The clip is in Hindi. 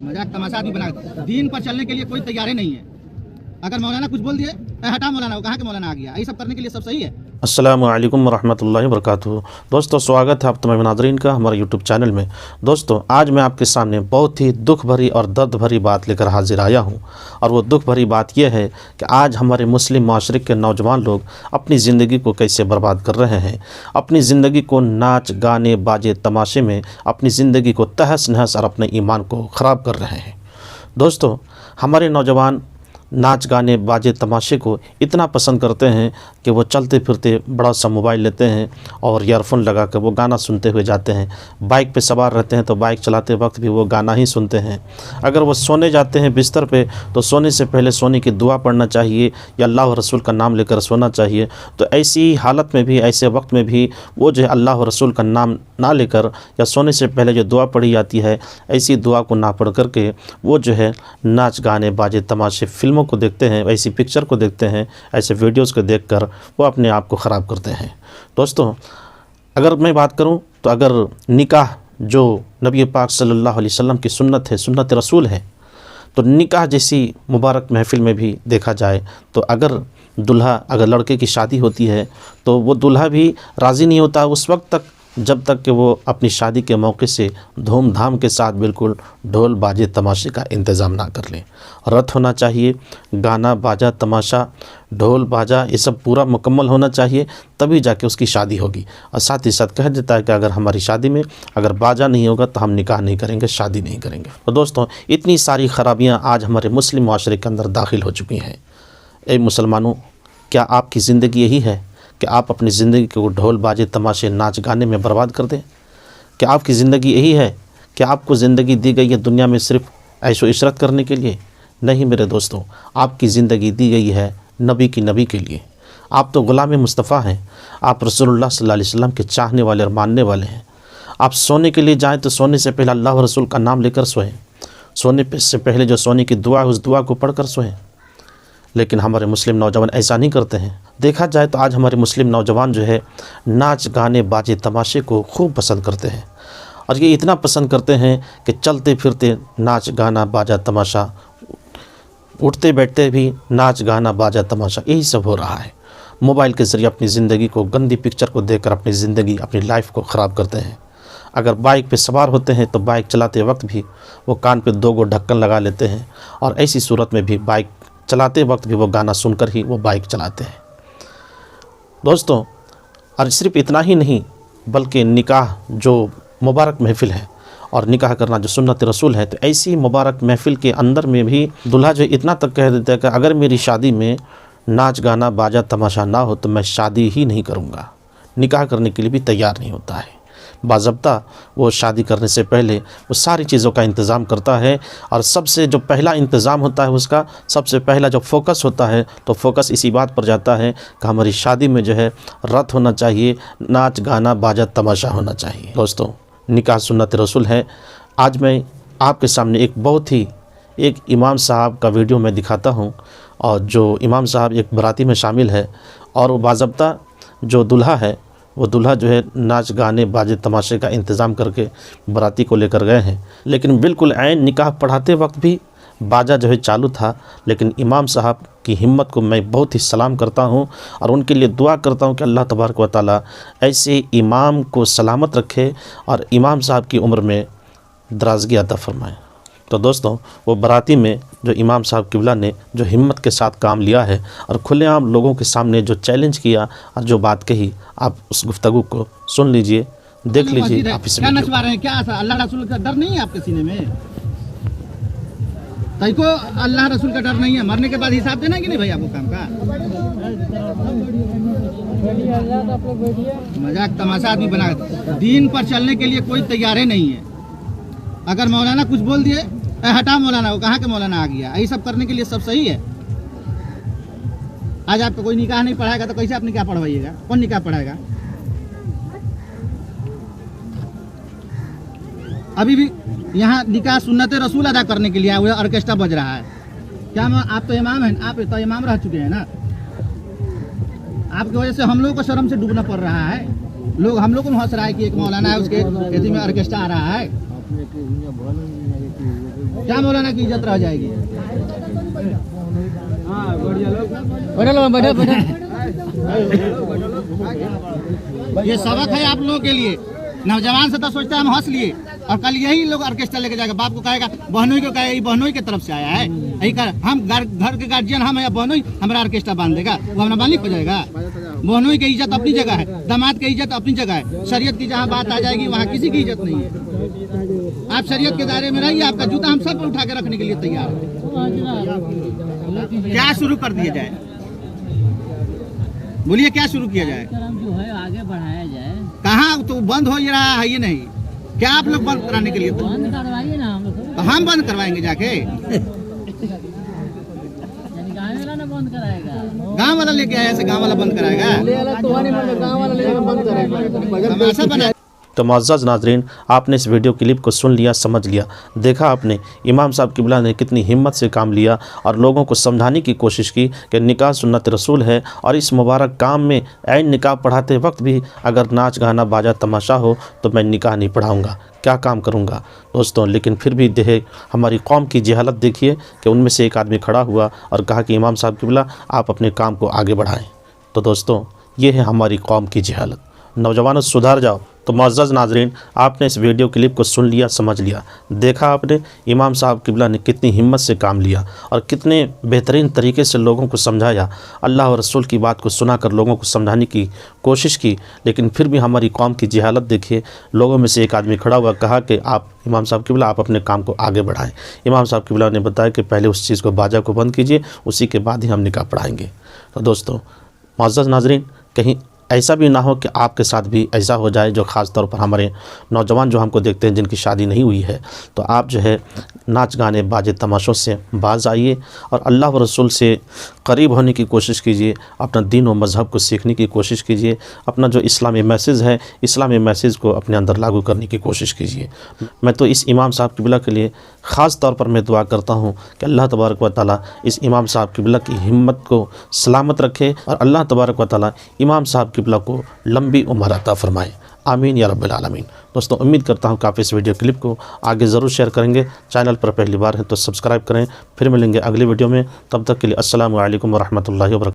मजाक तमाशा आदमी बना दीन पर चलने के लिए कोई तैयार ही नहीं है। अगर मौलाना कुछ बोल दिए, हटा मौलाना, वो कहाँ के मौलाना आ गया? ये सब करने के लिए सब सही है। अस्सलामु अलैकुम वरहमतुल्लाहि वबरकातुहू। दोस्तों, स्वागत है आप तमाम नाज़रीन का हमारे यूट्यूब चैनल में। दोस्तों, आज मैं आपके सामने बहुत ही दुख भरी और दर्द भरी बात लेकर हाजिर आया हूं, और वो दुख भरी बात यह है कि आज हमारे मुस्लिम माशरे के नौजवान लोग अपनी ज़िंदगी को कैसे बर्बाद कर रहे हैं। अपनी ज़िंदगी को नाच गाने बाजे तमाशे में अपनी ज़िंदगी को तहस नहस और अपने ईमान को ख़राब कर रहे हैं। दोस्तों, हमारे नौजवान नाच गाने बाजे तमाशे को इतना पसंद करते हैं कि वो चलते फिरते बड़ा सा मोबाइल लेते हैं और ईयरफोन लगा कर वो गाना सुनते हुए जाते हैं। बाइक पे सवार रहते हैं तो बाइक चलाते वक्त भी वो गाना ही सुनते हैं। अगर वो सोने जाते हैं बिस्तर पे तो सोने से पहले सोने की दुआ पढ़ना चाहिए या अल्लाह और रसूल का नाम लेकर सोना चाहिए। तो ऐसी हालत में भी, ऐसे वक्त में भी वो जो है अल्लाह और रसूल का नाम ना लेकर या सोने से पहले जो दुआ पढ़ी जाती है, ऐसी दुआ को ना पढ़ करके वो जो है नाच गाने बाजे तमाशे फिल्मों को देखते हैं, ऐसी पिक्चर को देखते हैं, ऐसे वीडियोस को देखकर वो अपने आप को ख़राब करते हैं। दोस्तों, अगर मैं बात करूं तो अगर निकाह जो नबी पाक सल्लल्लाहु अलैहि वसल्लम की सुन्नत है, सुन्नत रसूल है, तो निकाह जैसी मुबारक महफ़िल में भी देखा जाए तो अगर लड़के की शादी होती है तो वो दूल्हा भी राज़ी नहीं होता उस वक्त तक जब तक कि वो अपनी शादी के मौके से धूमधाम के साथ बिल्कुल ढोल बाजे तमाशे का इंतज़ाम ना कर लें। रत होना चाहिए, गाना बाजा तमाशा ढोल बाजा ये सब पूरा मुकम्मल होना चाहिए, तभी जाके उसकी शादी होगी। और साथ ही साथ कह देता है कि अगर हमारी शादी में अगर बाजा नहीं होगा तो हम निकाह नहीं करेंगे, शादी नहीं करेंगे। तो दोस्तों, इतनी सारी ख़राबियाँ आज हमारे मुस्लिम माशरे के अंदर दाखिल हो चुकी हैं। ए मुसलमानों, क्या आपकी ज़िंदगी यही है कि आप अपनी ज़िंदगी को ढोल बाजे तमाशे नाच गाने में बर्बाद कर दें? क्या आपकी ज़िंदगी यही है कि आपको ज़िंदगी दी गई है दुनिया में सिर्फ़ ऐशो इशरत करने के लिए? नहीं मेरे दोस्तों, आपकी ज़िंदगी दी गई है नबी के लिए। आप तो ग़ुलाम मुस्तफ़ा हैं, आप रसूलुल्लाह सल्लल्लाहु अलैहि वसल्लम के चाहने वाले और मानने वाले हैं। आप सोने के लिए जाएँ तो सोने से पहले अल्लाह और रसूल का नाम लेकर सोएं, सोने से पहले जो सोने की दुआ है उस दुआ को पढ़ कर सोएं। लेकिन हमारे मुस्लिम नौजवान ऐसा नहीं करते हैं। देखा जाए तो आज हमारे मुस्लिम नौजवान जो है नाच गाने बाजे तमाशे को खूब पसंद करते हैं, और ये इतना पसंद करते हैं कि चलते फिरते नाच गाना बाजा तमाशा, उठते बैठते भी नाच गाना बाजा तमाशा, यही सब हो रहा है। मोबाइल के ज़रिए अपनी ज़िंदगी को, गंदी पिक्चर को देखकर अपनी ज़िंदगी अपनी लाइफ को ख़राब करते हैं। अगर बाइक पे सवार होते हैं तो बाइक चलाते वक्त भी वो कान पे 2 ढक्कन लगा लेते हैं, और ऐसी सूरत में भी बाइक चलाते वक्त भी वो गाना सुनकर ही वो बाइक चलाते हैं। दोस्तों, और सिर्फ इतना ही नहीं बल्कि निकाह जो मुबारक महफ़िल है और निकाह करना जो सुन्नत रसूल है, तो ऐसी मुबारक महफ़िल के अंदर में भी दूल्हा जो इतना तक कह देता है कि अगर मेरी शादी में नाच गाना बाजा तमाशा ना हो तो मैं शादी ही नहीं करूँगा। निकाह करने के लिए भी तैयार नहीं होता है। बाज़ाब्ता वो शादी करने से पहले वो सारी चीज़ों का इंतज़ाम करता है, और सबसे जो पहला इंतज़ाम होता है उसका सबसे पहला जो फोकस होता है तो फोकस इसी बात पर जाता है कि हमारी शादी में जो है रत होना चाहिए, नाच गाना बाजा तमाशा होना चाहिए। दोस्तों, निकाह सुन्नत रसूल है। आज मैं आपके सामने एक इमाम साहब का वीडियो मैं दिखाता हूँ, और जो इमाम साहब एक बराती में शामिल है, और वो बाज़ाब्ता जो दूल्हा है वो दूल्हा जो है नाच गाने बाजे तमाशे का इंतज़ाम करके बराती को लेकर गए हैं। लेकिन बिल्कुल ऐन निकाह पढ़ाते वक्त भी बाजा जो है चालू था। लेकिन इमाम साहब की हिम्मत को मैं बहुत ही सलाम करता हूं, और उनके लिए दुआ करता हूं कि अल्लाह तबारक व तआला ऐसे इमाम को सलामत रखे और इमाम साहब की उम्र में दराज़गी अता फरमाए। तो दोस्तों, वो बराती में जो इमाम साहब किबला ने जो हिम्मत के साथ काम लिया है और खुलेआम लोगों के सामने जो चैलेंज किया और जो बात कही, आप उस गुफ्तगू को सुन लीजिए, देख लीजिए। आप इसे क्या नचवा रहे हैं? क्या अल्लाह रसूल का डर नहीं है आपके सीने में? तैको अल्लाह रसूल का डर नहीं है? मरने के बाद हिसाब देना कि नहीं भाई आपको काम का? मजाक तमाशा आदमी बना दीन पर चलने के लिए कोई तैयार ही नहीं है। अगर मौलाना कुछ बोल दिए, हटा मौलाना, वो कहाँ के मौलाना आ गया? ये सब करने के लिए सब सही है। आज आपको कोई निकाह नहीं पढ़ाएगा तो कैसे आप निकाह पढ़वाइएगा? कौन निकाह पढ़ाएगा? अभी भी यहाँ निकाह सुन्नत रसूल अदा करने के लिए आया हुआ ऑर्केस्ट्रा बज रहा है। क्या आप तो इमाम हैं, आप तो इमाम रह चुके हैं ना। आपकी वजह से हम लोगों को शर्म से डूबना पड़ रहा है। हम लोग को हंस रहा है कि एक मौलाना है, उसके खेती में ऑर्केस्ट्रा आ रहा है। क्या मौलाना की इज्जत रह जाएगी? ये सबक है आप लोगों के लिए। नौजवान से तो सोचता है हम हंस लिए, और कल यही लोग ऑर्केस्ट्रा लेके जाएगा, बाप को कहेगा, बहनोई को कहेगा, ये बहनोई की तरफ से आया है, यही कर हम घर के गार्जियन हम या बहनोई हमारा ऑर्केस्ट्रा बांध देगा, वो हमारा मालिक हो जाएगा। बहनोई की इज्जत अपनी जगह है, दामाद की इज्जत अपनी जगह है। शरीयत की जहाँ बात आ जाएगी वहाँ किसी की इज्जत नहीं है। आप शरीयत के दायरे में रहिए, आपका जूता हम सब उठा के रखने के लिए तैयार है। क्या शुरू कर दिया जाए? बोलिए क्या शुरू किया जाए? जो है आगे बढ़ाया जाए। कहाँ तो बंद हो ही रहा है, ये नहीं क्या आप लोग बंद कराने के लिए? बंद करवाइए ना, हम लोग तो हम बंद करवाएंगे जाके। गाँव वाला ना बंद कराएगा, गांव वाला लेके आया ऐसे गांव वाला बंद कराएगा? तमाशा बना। तो मुअज़्ज़ज़ नाज़रीन, आपने इस वीडियो क्लिप को सुन लिया, समझ लिया, देखा आपने इमाम साहब क़िबला ने कितनी हिम्मत से काम लिया और लोगों को समझाने की कोशिश की कि निकाह सुन्नत रसूल है, और इस मुबारक काम में ऐन निकाह पढ़ाते वक्त भी अगर नाच गाना बाजा तमाशा हो तो मैं निकाह नहीं पढ़ाऊँगा, क्या काम करूँगा दोस्तों। लेकिन फिर भी देखे हमारी कौम की जहालत देखिए कि उनमें से एक आदमी खड़ा हुआ और कहा कि इमाम साहब क़िबला आप अपने काम को आगे बढ़ाएँ। तो दोस्तों ये है हमारी कौम की जहालत। नौजवानों सुधार जाओ। तो मुअज़्ज़ज़ नाज़रीन, आपने इस वीडियो क्लिप को सुन लिया, समझ लिया, देखा आपने इमाम साहब क़िबला ने कितनी हिम्मत से काम लिया और कितने बेहतरीन तरीके से लोगों को समझाया, अल्लाह और रसूल की बात को सुनाकर लोगों को समझाने की कोशिश की। लेकिन फिर भी हमारी कौम की जहालत देखिए। लोगों में से एक आदमी खड़ा हुआ, कहा कि आप इमाम साहब क़िबला आप अपने काम को आगे बढ़ाएँ। इमाम साहब क़िबला ने बताया कि पहले उस चीज़ को बाजा को बंद कीजिए, उसी के बाद ही हम निकाह पढ़ाएँगे। तो दोस्तों मुअज़्ज़ज़ नाज़रीन, कहीं ऐसा भी ना हो कि आपके साथ भी ऐसा हो जाए, जो ख़ास तौर पर हमारे नौजवान जो हमको देखते हैं जिनकी शादी नहीं हुई है, तो आप जो है नाच गाने बाजे तमाशों से बाज आइए और अल्लाह व रसूल से करीब होने की कोशिश कीजिए, अपना दीन व मज़हब को सीखने की कोशिश कीजिए, अपना जो इस्लामी मैसेज है इस्लामी मैसेज को अपने अंदर लागू करने की कोशिश कीजिए। मैं तो इस इमाम साहब क़िबला के लिए ख़ास तौर पर मैं दुआ करता हूँ कि अल्लाह तबारक व तआला इस इमाम साहब क़िबला की हिम्मत को सलामत रखे और अल्लाह तबारक व तआला इमाम साहब क़िबला को लंबी उम्र अता फरमाए। आमीन या रब्बिल आलमीन। दोस्तों उम्मीद करता हूँ कि आप इस वीडियो क्लिप को आगे ज़रूर शेयर करेंगे। चैनल पर पहली बार है तो सब्सक्राइब करें। फिर मिलेंगे अगली वीडियो में, तब तक के लिए अस्सलामु अलैकुम व रहमतुल्लाहि व बरकातहू।